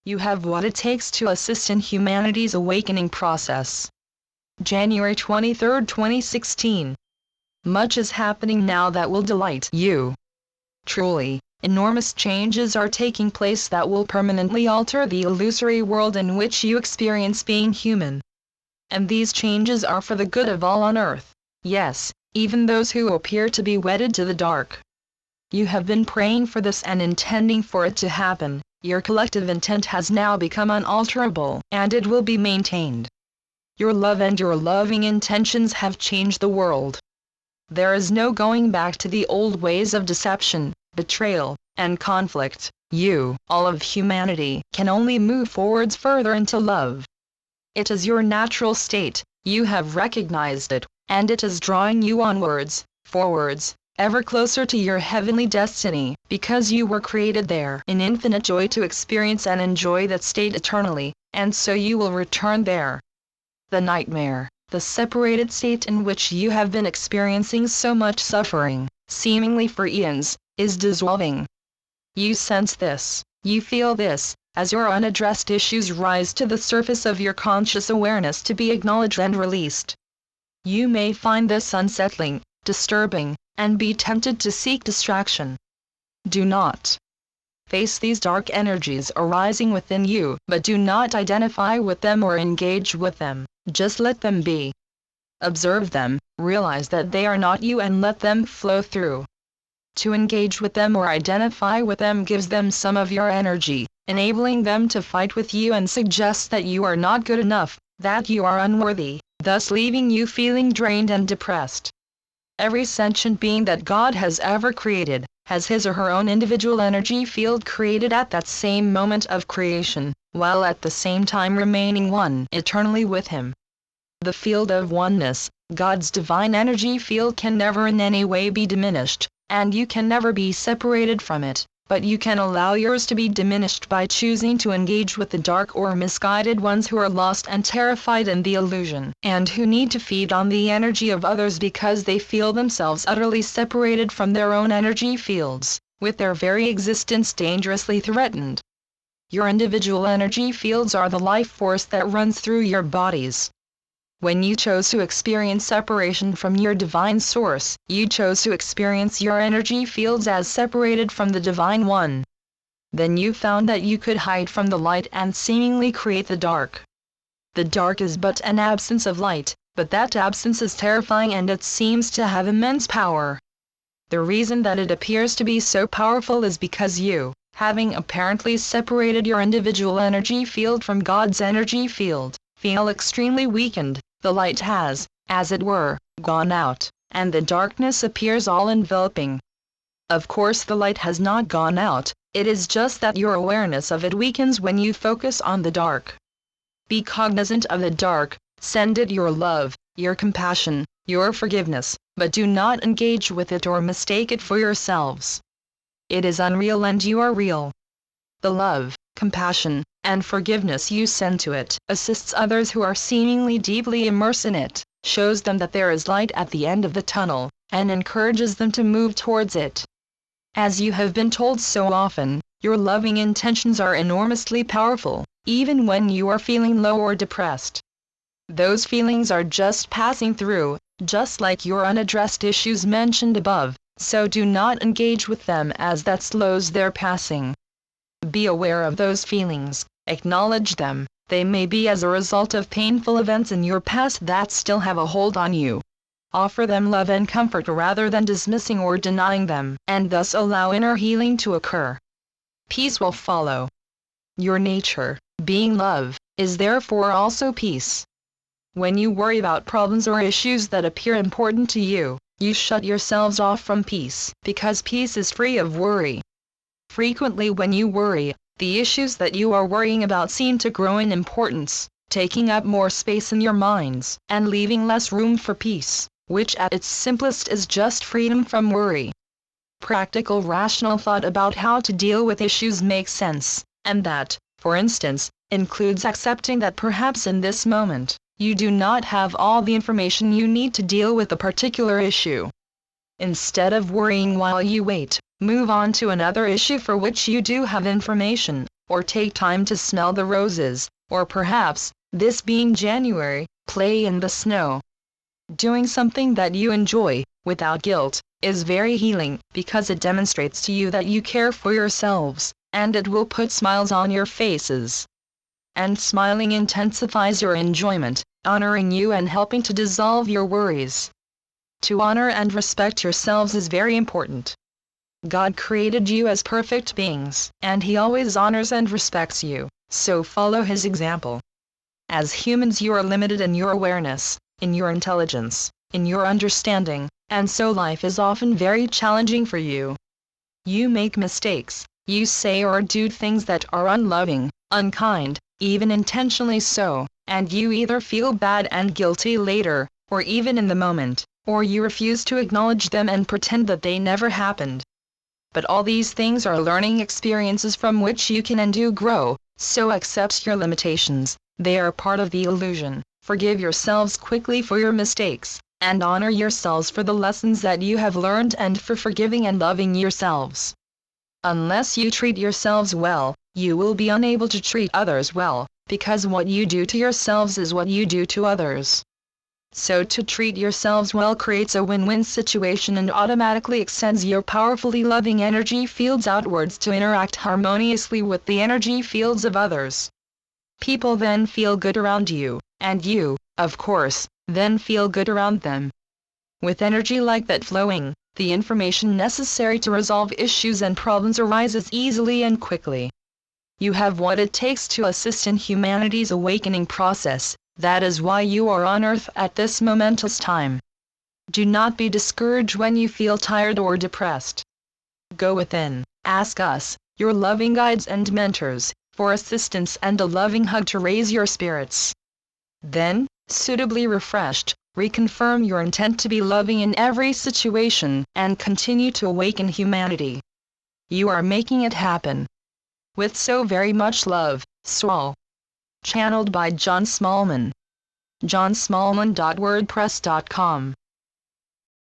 You have what it takes to assist in humanity's awakening process. January 23, 2016. Much is happening now that will delight you. Truly, enormous changes are taking place that will permanently alter the illusory world in which you experience being human. And these changes are for the good of all on earth. Yes, even those who appear to be wedded to the dark. You have been praying for this and intending for it to happen. Your collective intent has now become unalterable, and it will be maintained. Your love and your loving intentions have changed the world. There is no going back to the old ways of deception, betrayal, and conflict. You, all of humanity, can only move forwards further into love. It is your natural state, you have recognized it, and it is drawing you onwards, forwards, ever closer to your heavenly destiny, because you were created there in infinite joy to experience and enjoy that state eternally, and so you will return there. The nightmare, the separated state in which you have been experiencing so much suffering, seemingly for eons, is dissolving. You sense this, you feel this, as your unaddressed issues rise to the surface of your conscious awareness to be acknowledged and released. You may find this unsettling, disturbing, and be tempted to seek distraction. Do not face these dark energies arising within you, but do not identify with them or engage with them, just let them be. Observe them, realize that they are not you and let them flow through. To engage with them or identify with them gives them some of your energy, enabling them to fight with you and suggests that you are not good enough, that you are unworthy, thus leaving you feeling drained and depressed. Every sentient being that God has ever created, has his or her own individual energy field created at that same moment of creation, while at the same time remaining one eternally with him. The field of oneness, God's divine energy field, can never in any way be diminished, and you can never be separated from it, but you can allow yours to be diminished by choosing to engage with the dark or misguided ones who are lost and terrified in the illusion, and who need to feed on the energy of others because they feel themselves utterly separated from their own energy fields, with their very existence dangerously threatened. Your individual energy fields are the life force that runs through your bodies. When you chose to experience separation from your divine source, you chose to experience your energy fields as separated from the Divine One. Then you found that you could hide from the light and seemingly create the dark. The dark is but an absence of light, but that absence is terrifying and it seems to have immense power. The reason that it appears to be so powerful is because you, having apparently separated your individual energy field from God's energy field, feel extremely weakened. The light has, as it were, gone out, and the darkness appears all-enveloping. Of course the light has not gone out, it is just that your awareness of it weakens when you focus on the dark. Be cognizant of the dark, send it your love, your compassion, your forgiveness, but do not engage with it or mistake it for yourselves. It is unreal and you are real. The love, compassion, and forgiveness you send to it assists others who are seemingly deeply immersed in it, shows them that there is light at the end of the tunnel, and encourages them to move towards it. As you have been told so often, your loving intentions are enormously powerful, even when you are feeling low or depressed. Those feelings are just passing through, just like your unaddressed issues mentioned above, so do not engage with them as that slows their passing. Be aware of those feelings, acknowledge them. They may be as a result of painful events in your past that still have a hold on you. Offer them love and comfort rather than dismissing or denying them, and thus allow inner healing to occur. Peace will follow. Your nature, being love, is therefore also peace. When you worry about problems or issues that appear important to you, you shut yourselves off from peace, because peace is free of worry. Frequently when you worry, the issues that you are worrying about seem to grow in importance, taking up more space in your minds, and leaving less room for peace, which at its simplest is just freedom from worry. Practical rational thought about how to deal with issues makes sense, and that, for instance, includes accepting that perhaps in this moment, you do not have all the information you need to deal with a particular issue. Instead of worrying while you wait, move on to another issue for which you do have information, or take time to smell the roses, or perhaps, this being January, play in the snow. Doing something that you enjoy, without guilt, is very healing because it demonstrates to you that you care for yourselves, and it will put smiles on your faces. And smiling intensifies your enjoyment, honoring you and helping to dissolve your worries. To honor and respect yourselves is very important. God created you as perfect beings, and He always honors and respects you, so follow His example. As humans you are limited in your awareness, in your intelligence, in your understanding, and so life is often very challenging for you. You make mistakes, you say or do things that are unloving, unkind, even intentionally so, and you either feel bad and guilty later, or even in the moment, or you refuse to acknowledge them and pretend that they never happened. But all these things are learning experiences from which you can and do grow, so accept your limitations, they are part of the illusion. Forgive yourselves quickly for your mistakes, and honor yourselves for the lessons that you have learned and for forgiving and loving yourselves. Unless you treat yourselves well, you will be unable to treat others well, because what you do to yourselves is what you do to others. So to treat yourselves well creates a win-win situation and automatically extends your powerfully loving energy fields outwards to interact harmoniously with the energy fields of others. People then feel good around you, and you, of course, then feel good around them. With energy like that flowing, the information necessary to resolve issues and problems arises easily and quickly. You have what it takes to assist in humanity's awakening process, that is why you are on Earth at this momentous time. Do not be discouraged when you feel tired or depressed. Go within, ask us, your loving guides and mentors, for assistance and a loving hug to raise your spirits. Then, suitably refreshed, reconfirm your intent to be loving in every situation and continue to awaken humanity. You are making it happen. With so very much love, Saul. Channeled by John Smallman. johnsmallman.wordpress.com